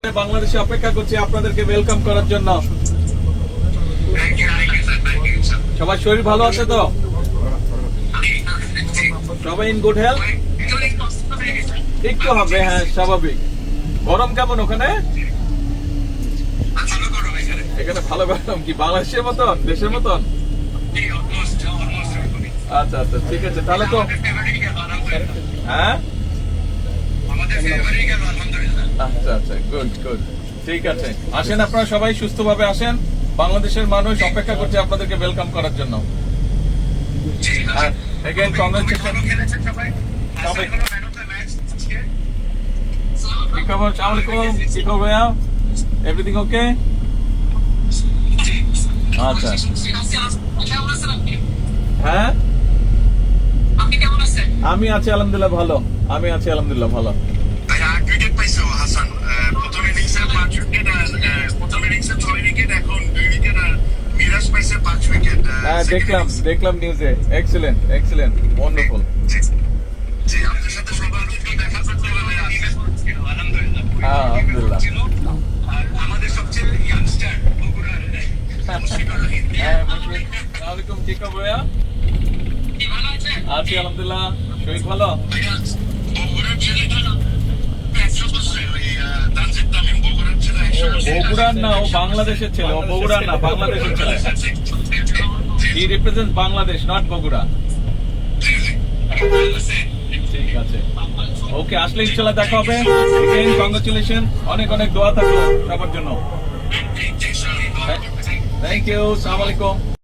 বাংলাদেশে অপেক্ষা করছি আপনাদেরকে ওয়েলকাম করার জন্য। সবার শরীর ভালো আছে তো? সবাই ইন গুড হেলথ? একটু হবে, হ্যাঁ স্বাভাবিক। গরম কেমন ওখানে? এখানে ভালো গরম। কি বাংলাদেশের মতন, দেশের মতন? আচ্ছা আচ্ছা, ঠিক আছে তাহলে। তো হ্যাঁ, আচ্ছা আচ্ছা, গুড গুড, ঠিক আছে। আসেন আপনারা সবাই সুস্থভাবে আসেন। বাংলাদেশের মানুষ অপেক্ষা করছে আপনাদেরকে ওয়েলকাম করার জন্য। Again, congratulations. Everything okay? আচ্ছা, হ্যাঁ আমি আছি আলহামদুলিল্লাহ ভালো। আমি আছি আলহামদুলিল্লাহ ভালো। হ্যাঁ দেখলাম নিউজে। Excellent excellent, wonderful. হ্যাঁ আলহামদুলিল্লাহ। হ্যাঁ, আসসালামাইকুম, কি খবর ভাইয়া? আছি আলহামদুলিল্লাহ। শরীর ভালো? বগুড়ার না, ও বাংলাদেশের ছেলে। ও বগুড়ার না, বাংলাদেশের ছেলে। হি রিপ্রেজেন্টস বাংলাদেশ, নট বগুড়া। ঠিক আছে, ওকে। আসলে ইনশাআল্লাহ দেখা হবে। কংগ্রাচুলেশন, অনেক অনেক দোয়া থাকলো সবার জন্য। থ্যাংক ইউ, আসসালামু আলাইকুম।